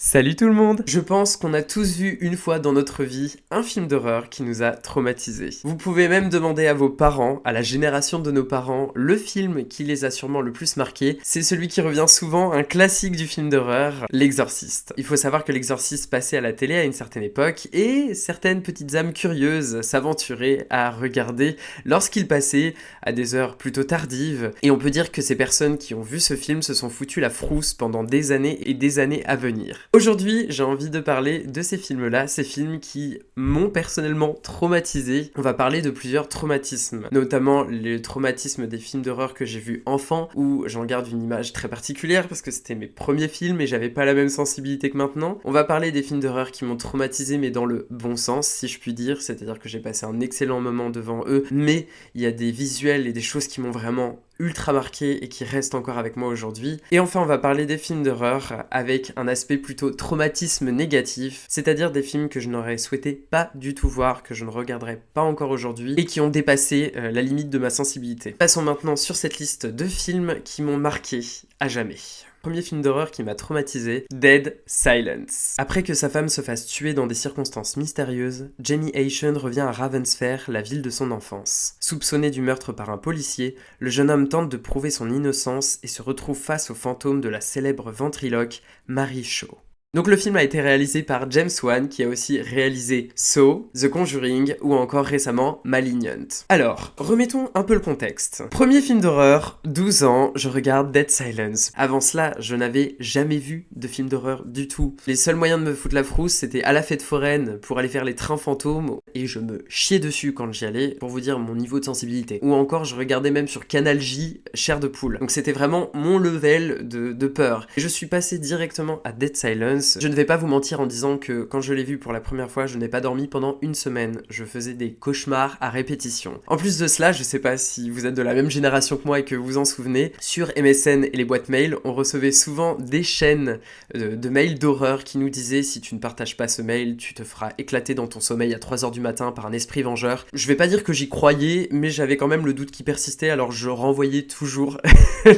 Salut tout le monde! Je pense qu'on a tous vu une fois dans notre vie un film d'horreur qui nous a traumatisés. Vous pouvez même demander à vos parents, à la génération de nos parents, le film qui les a sûrement le plus marqués. C'est celui qui revient souvent, un classique du film d'horreur, L'Exorciste. Il faut savoir que L'Exorciste passait à la télé à une certaine époque et certaines petites âmes curieuses s'aventuraient à regarder lorsqu'il passait à des heures plutôt tardives. Et on peut dire que ces personnes qui ont vu ce film se sont foutues la frousse pendant des années et des années à venir. Aujourd'hui, j'ai envie de parler de ces films-là, ces films qui m'ont personnellement traumatisé. On va parler de plusieurs traumatismes, notamment le traumatisme des films d'horreur que j'ai vus enfant, où j'en garde une image très particulière parce que c'était mes premiers films et j'avais pas la même sensibilité que maintenant. On va parler des films d'horreur qui m'ont traumatisé, mais dans le bon sens, si je puis dire, c'est-à-dire que j'ai passé un excellent moment devant eux, mais il y a des visuels et des choses qui m'ont vraiment ultra marqué et qui reste encore avec moi aujourd'hui. Et enfin, on va parler des films d'horreur avec un aspect plutôt traumatisme négatif, c'est-à-dire des films que je n'aurais souhaité pas du tout voir, que je ne regarderai pas encore aujourd'hui et qui ont dépassé la limite de ma sensibilité. Passons maintenant sur cette liste de films qui m'ont marqué à jamais. Premier film d'horreur qui m'a traumatisé, Dead Silence. Après que sa femme se fasse tuer dans des circonstances mystérieuses, Jamie Hachen revient à Ravensfair, la ville de son enfance. Soupçonné du meurtre par un policier, le jeune homme tente de prouver son innocence et se retrouve face au fantôme de la célèbre ventriloque Mary Shaw. Donc le film a été réalisé par James Wan, qui a aussi réalisé Saw, The Conjuring ou encore récemment Malignant. Alors, remettons un peu le contexte. Premier film d'horreur, 12 ans, je regarde Dead Silence. Avant cela, je n'avais jamais vu de film d'horreur du tout. Les seuls moyens de me foutre la frousse, c'était à la fête foraine pour aller faire les trains fantômes, et je me chiais dessus quand j'y allais, pour vous dire mon niveau de sensibilité. Ou encore, je regardais même sur Canal J, Chair de poule. Donc c'était vraiment mon level de peur. Et je suis passé directement à Dead Silence. Je ne vais pas vous mentir en disant que quand je l'ai vu pour la première fois, je n'ai pas dormi pendant une semaine. Je faisais des cauchemars à répétition. En plus de cela, je sais pas si vous êtes de la même génération que moi et que vous vous en souvenez, sur MSN et les boîtes mail, on recevait souvent des chaînes de mails d'horreur qui nous disaient si tu ne partages pas ce mail, tu te feras éclater dans ton sommeil à 3h du matin par un esprit vengeur. Je vais pas dire que j'y croyais, mais j'avais quand même le doute qui persistait, alors je renvoyais toujours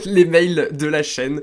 les mails de la chaîne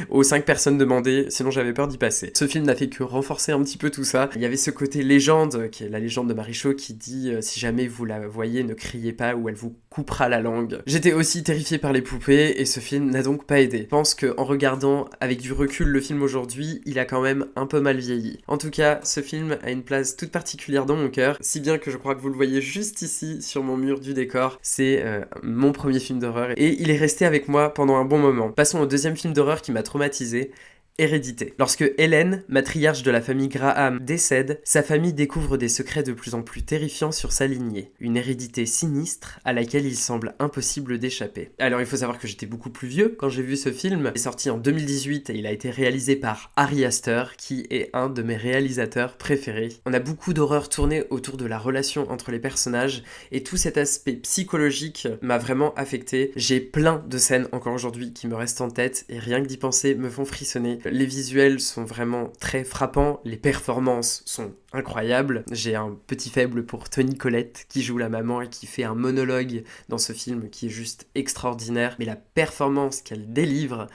aux 5 personnes demandées, sinon j'avais peur d'y passer. Ce film n'a fait que renforcer un petit peu tout ça. Il y avait ce côté légende, qui est la légende de Mary Shaw, qui dit si jamais vous la voyez, ne criez pas ou elle vous coupera la langue. J'étais aussi terrifié par les poupées et ce film n'a donc pas aidé. Je pense qu'en regardant avec du recul le film aujourd'hui, il a quand même un peu mal vieilli. En tout cas, ce film a une place toute particulière dans mon cœur, si bien que je crois que vous le voyez juste ici sur mon mur du décor. C'est mon premier film d'horreur et il est resté avec moi pendant un bon moment. Passons au deuxième film d'horreur qui m'a traumatisé. Hérédité. Lorsque Hélène, matriarche de la famille Graham, décède, sa famille découvre des secrets de plus en plus terrifiants sur sa lignée. Une hérédité sinistre à laquelle il semble impossible d'échapper. Alors il faut savoir que j'étais beaucoup plus vieux quand j'ai vu ce film. Il est sorti en 2018 et il a été réalisé par Ari Aster, qui est un de mes réalisateurs préférés. On a beaucoup d'horreur tournée autour de la relation entre les personnages et tout cet aspect psychologique m'a vraiment affecté. J'ai plein de scènes encore aujourd'hui qui me restent en tête et rien que d'y penser me font frissonner. Les visuels sont vraiment très frappants, les performances sont incroyables. J'ai un petit faible pour Toni Collette qui joue la maman et qui fait un monologue dans ce film qui est juste extraordinaire. Mais la performance qu'elle délivre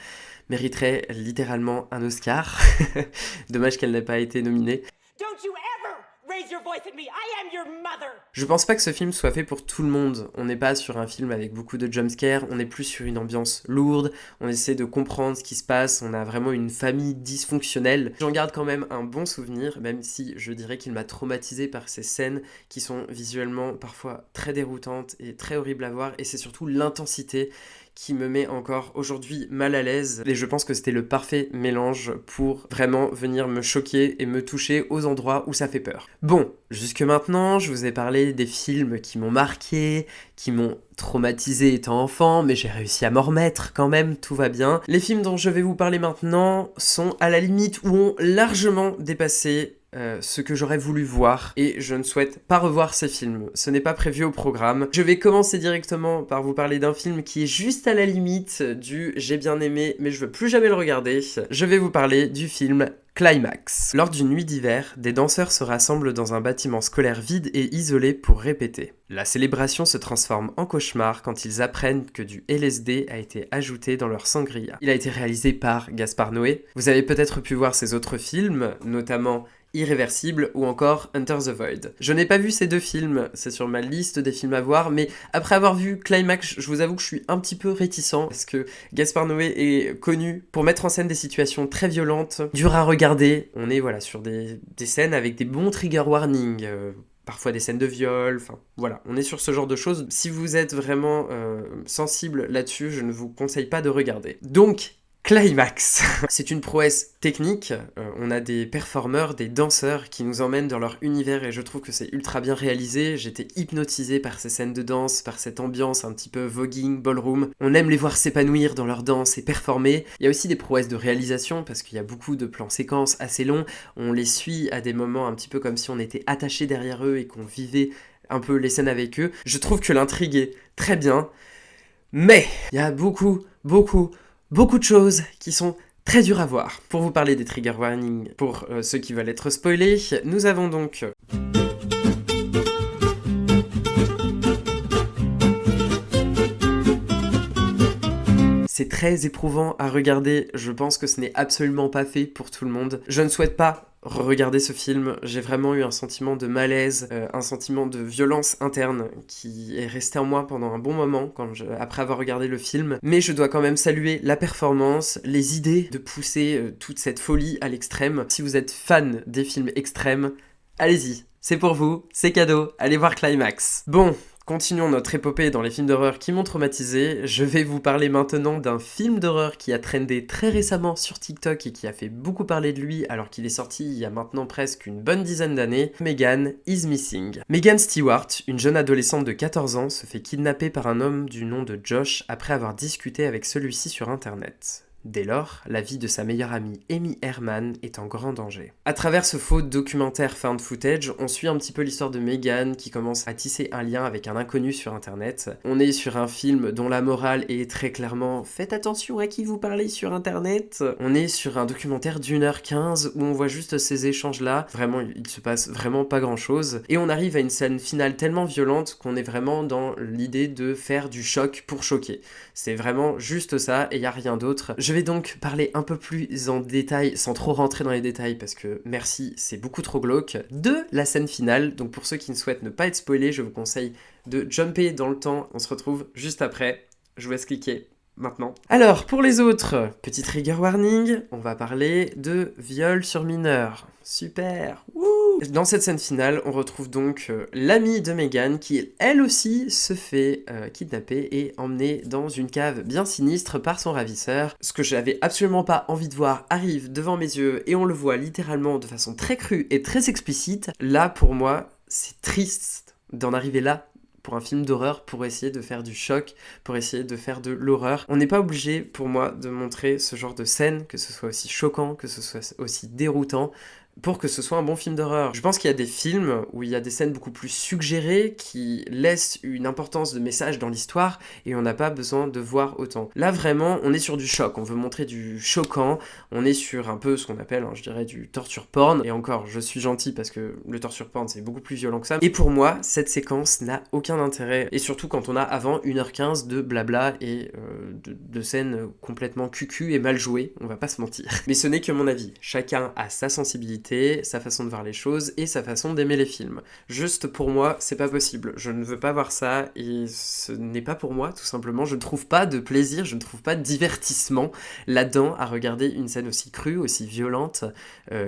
mériterait littéralement un Oscar. Dommage qu'elle n'ait pas été nominée. Je pense pas que ce film soit fait pour tout le monde. On n'est pas sur un film avec beaucoup de jumpscares, on est plus sur une ambiance lourde, on essaie de comprendre ce qui se passe, on a vraiment une famille dysfonctionnelle. J'en garde quand même un bon souvenir, même si je dirais qu'il m'a traumatisé par ces scènes qui sont visuellement parfois très déroutantes et très horribles à voir, et c'est surtout l'intensité qui me met encore aujourd'hui mal à l'aise et je pense que c'était le parfait mélange pour vraiment venir me choquer et me toucher aux endroits où ça fait peur. Bon, jusque maintenant, je vous ai parlé des films qui m'ont marqué, qui m'ont traumatisé étant enfant, mais j'ai réussi à m'en remettre quand même, tout va bien. Les films dont je vais vous parler maintenant sont à la limite où ont largement dépassé ce que j'aurais voulu voir et je ne souhaite pas revoir ces films. Ce n'est pas prévu au programme. Je vais commencer directement par vous parler d'un film qui est juste à la limite du j'ai bien aimé mais je veux plus jamais le regarder. Je vais vous parler du film Climax. Lors d'une nuit d'hiver, des danseurs se rassemblent dans un bâtiment scolaire vide et isolé pour répéter. La célébration se transforme en cauchemar quand ils apprennent que du LSD a été ajouté dans leur sangria. Il a été réalisé par Gaspard Noé. Vous avez peut-être pu voir ses autres films, notamment Irréversible ou encore Enter the Void. Je n'ai pas vu ces 2 films, c'est sur ma liste des films à voir, mais après avoir vu Climax, je vous avoue que je suis un petit peu réticent, parce que Gaspard Noé est connu pour mettre en scène des situations très violentes, dures à regarder. On est voilà sur des scènes avec des bons trigger warnings, parfois des scènes de viol, enfin voilà, on est sur ce genre de choses. Si vous êtes vraiment sensible là-dessus, je ne vous conseille pas de regarder. Donc, Climax. C'est une prouesse technique, on a des performeurs, des danseurs qui nous emmènent dans leur univers et je trouve que c'est ultra bien réalisé. J'étais hypnotisé par ces scènes de danse, par cette ambiance un petit peu voguing, ballroom. On aime les voir s'épanouir dans leur danse et performer. Il y a aussi des prouesses de réalisation parce qu'il y a beaucoup de plans séquences assez longs. On les suit à des moments un petit peu comme si on était attaché derrière eux et qu'on vivait un peu les scènes avec eux. Je trouve que l'intrigue est très bien, mais il y a beaucoup de choses qui sont très dures à voir. Pour vous parler des trigger warnings, pour ceux qui veulent être spoilés, nous avons donc... C'est très éprouvant à regarder, je pense que ce n'est absolument pas fait pour tout le monde. Je ne souhaite pas regarder ce film, j'ai vraiment eu un sentiment de malaise, un sentiment de violence interne qui est resté en moi pendant un bon moment après avoir regardé le film. Mais je dois quand même saluer la performance, les idées de pousser toute cette folie à l'extrême. Si vous êtes fan des films extrêmes, allez-y, c'est pour vous, c'est cadeau, allez voir Climax. Bon, continuons notre épopée dans les films d'horreur qui m'ont traumatisé. Je vais vous parler maintenant d'un film d'horreur qui a trendé très récemment sur TikTok et qui a fait beaucoup parler de lui alors qu'il est sorti il y a maintenant presque une bonne dizaine d'années. Megan is Missing. Megan Stewart, une jeune adolescente de 14 ans, se fait kidnapper par un homme du nom de Josh après avoir discuté avec celui-ci sur internet. Dès lors, la vie de sa meilleure amie Amy Herman est en grand danger. À travers ce faux documentaire found footage, on suit un petit peu l'histoire de Megan qui commence à tisser un lien avec un inconnu sur internet. On est sur un film dont la morale est très clairement « Faites attention à qui vous parlez sur internet ». On est sur un documentaire d'1h15 où on voit juste ces échanges-là. Vraiment, il se passe vraiment pas grand-chose. Et on arrive à une scène finale tellement violente qu'on est vraiment dans l'idée de faire du choc pour choquer. C'est vraiment juste ça et il n'y a rien d'autre. Je vais donc parler un peu plus en détail, sans trop rentrer dans les détails, parce que merci, c'est beaucoup trop glauque, de la scène finale. Donc pour ceux qui ne souhaitent ne pas être spoilés, je vous conseille de jumper dans le temps. On se retrouve juste après. Je vous laisse cliquer maintenant. Alors, pour les autres, petit trigger warning, on va parler de viol sur mineur. Super. Wouh. Dans cette scène finale, on retrouve donc l'amie de Megan qui, elle aussi, se fait kidnapper et emmener dans une cave bien sinistre par son ravisseur. Ce que j'avais absolument pas envie de voir arrive devant mes yeux et on le voit littéralement de façon très crue et très explicite. Là, pour moi, c'est triste d'en arriver là pour un film d'horreur, pour essayer de faire du choc, pour essayer de faire de l'horreur. On n'est pas obligé, pour moi, de montrer ce genre de scène, que ce soit aussi choquant, que ce soit aussi déroutant, pour que ce soit un bon film d'horreur. Je pense qu'il y a des films où il y a des scènes beaucoup plus suggérées qui laissent une importance de message dans l'histoire et on n'a pas besoin de voir autant. Là vraiment, on est sur du choc, on veut montrer du choquant, on est sur un peu ce qu'on appelle, je dirais, du torture porn. Et encore, je suis gentil parce que le torture porn c'est beaucoup plus violent que ça. Et pour moi, cette séquence n'a aucun intérêt. Et surtout quand on a avant 1h15 de blabla et de scènes complètement cucu et mal jouées, on va pas se mentir. Mais ce n'est que mon avis. Chacun a sa sensibilité, sa façon de voir les choses et sa façon d'aimer les films. Juste pour moi, c'est pas possible. Je ne veux pas voir ça et ce n'est pas pour moi, tout simplement. Je ne trouve pas de plaisir, je ne trouve pas de divertissement là-dedans à regarder une scène aussi crue, aussi violente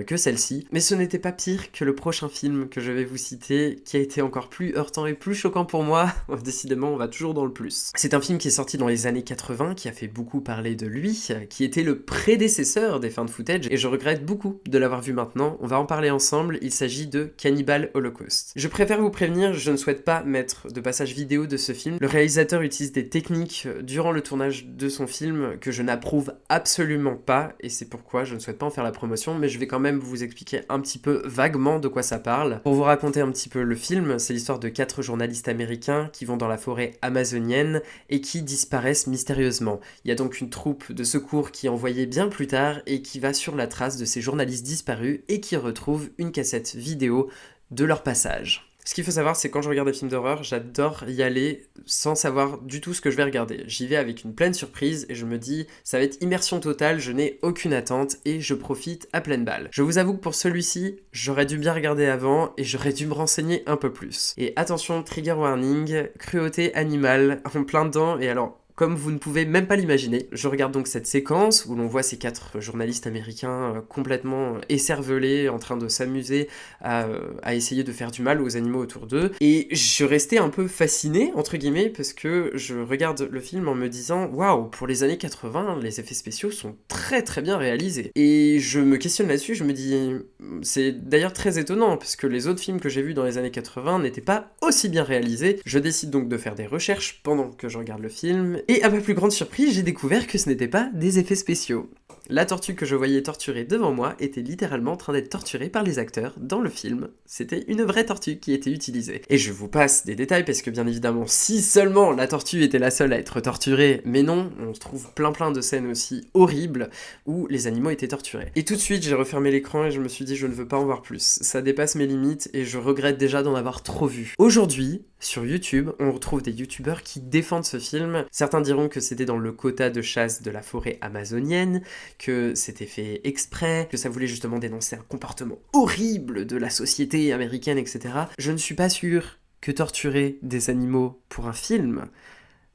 que celle-ci. Mais ce n'était pas pire que le prochain film que je vais vous citer, qui a été encore plus heurtant et plus choquant pour moi. Décidément, on va toujours dans le plus. C'est un film qui est sorti dans les années 80, qui a fait beaucoup parler de lui, qui était le prédécesseur des found footage et je regrette beaucoup de l'avoir vu maintenant. maintenant, on va en parler ensemble, il s'agit de Cannibal Holocaust. Je préfère vous prévenir, je ne souhaite pas mettre de passage vidéo de ce film. Le réalisateur utilise des techniques durant le tournage de son film que je n'approuve absolument pas, et c'est pourquoi je ne souhaite pas en faire la promotion, mais je vais quand même vous expliquer un petit peu vaguement de quoi ça parle. Pour vous raconter un petit peu le film, c'est l'histoire de 4 journalistes américains qui vont dans la forêt amazonienne et qui disparaissent mystérieusement. Il y a donc une troupe de secours qui est envoyée bien plus tard et qui va sur la trace de ces journalistes disparus et qui retrouve une cassette vidéo de leur passage. Ce qu'il faut savoir, c'est que quand je regarde des films d'horreur, j'adore y aller sans savoir du tout ce que je vais regarder. J'y vais avec une pleine surprise et je me dis, ça va être immersion totale, je n'ai aucune attente et je profite à pleine balle. Je vous avoue que pour celui-ci, j'aurais dû bien regarder avant et j'aurais dû me renseigner un peu plus. Et attention, trigger warning, cruauté animale en plein dedans, et alors... Comme vous ne pouvez même pas l'imaginer, je regarde donc cette séquence où l'on voit ces 4 journalistes américains complètement écervelés, en train de s'amuser à essayer de faire du mal aux animaux autour d'eux. Et je restais un peu fasciné, entre guillemets, parce que je regarde le film en me disant « Waouh, pour les années 80, les effets spéciaux sont très très bien réalisés. » Et je me questionne là-dessus, je me dis... C'est d'ailleurs très étonnant, parce que les autres films que j'ai vus dans les années 80 n'étaient pas aussi bien réalisés. Je décide donc de faire des recherches pendant que je regarde le film, et à ma plus grande surprise, j'ai découvert que ce n'était pas des effets spéciaux. La tortue que je voyais torturée devant moi était littéralement en train d'être torturée par les acteurs dans le film. C'était une vraie tortue qui était utilisée. Et je vous passe des détails parce que bien évidemment, si seulement la tortue était la seule à être torturée, mais non, on trouve plein de scènes aussi horribles où les animaux étaient torturés. Et tout de suite, j'ai refermé l'écran et je me suis dit je ne veux pas en voir plus. Ça dépasse mes limites et je regrette déjà d'en avoir trop vu. Aujourd'hui, sur YouTube, on retrouve des youtubeurs qui défendent ce film. Certains diront que c'était dans le quota de chasse de la forêt amazonienne, que c'était fait exprès, que ça voulait justement dénoncer un comportement horrible de la société américaine, etc. Je ne suis pas sûr que torturer des animaux pour un film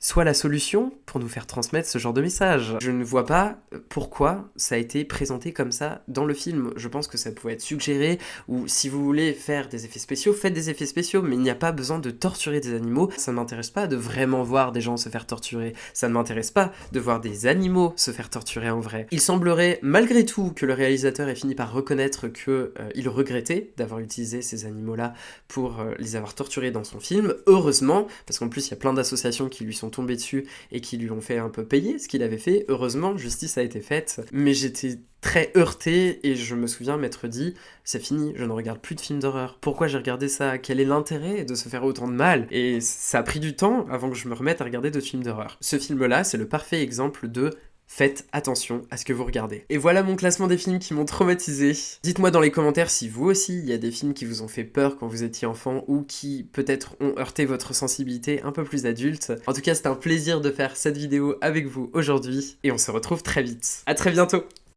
soit la solution pour nous faire transmettre ce genre de message. Je ne vois pas pourquoi ça a été présenté comme ça dans le film. Je pense que ça pouvait être suggéré, ou si vous voulez faire des effets spéciaux, faites des effets spéciaux, mais il n'y a pas besoin de torturer des animaux. Ça ne m'intéresse pas de vraiment voir des gens se faire torturer. Ça ne m'intéresse pas de voir des animaux se faire torturer en vrai. Il semblerait malgré tout que le réalisateur ait fini par reconnaître qu'il regrettait d'avoir utilisé ces animaux-là pour les avoir torturés dans son film. Heureusement, parce qu'en plus il y a plein d'associations qui lui sont tombés dessus et qui lui ont fait un peu payer ce qu'il avait fait. Heureusement, justice a été faite, mais j'étais très heurté et je me souviens m'être dit c'est fini, je ne regarde plus de films d'horreur. Pourquoi j'ai regardé ça? Quel est l'intérêt de se faire autant de mal? Et ça a pris du temps avant que je me remette à regarder d'autres films d'horreur. Ce film-là, c'est le parfait exemple de faites attention à ce que vous regardez. Et voilà mon classement des films qui m'ont traumatisé. Dites-moi dans les commentaires si vous aussi, il y a des films qui vous ont fait peur quand vous étiez enfant ou qui peut-être ont heurté votre sensibilité un peu plus adulte. En tout cas, c'était un plaisir de faire cette vidéo avec vous aujourd'hui et on se retrouve très vite. À très bientôt!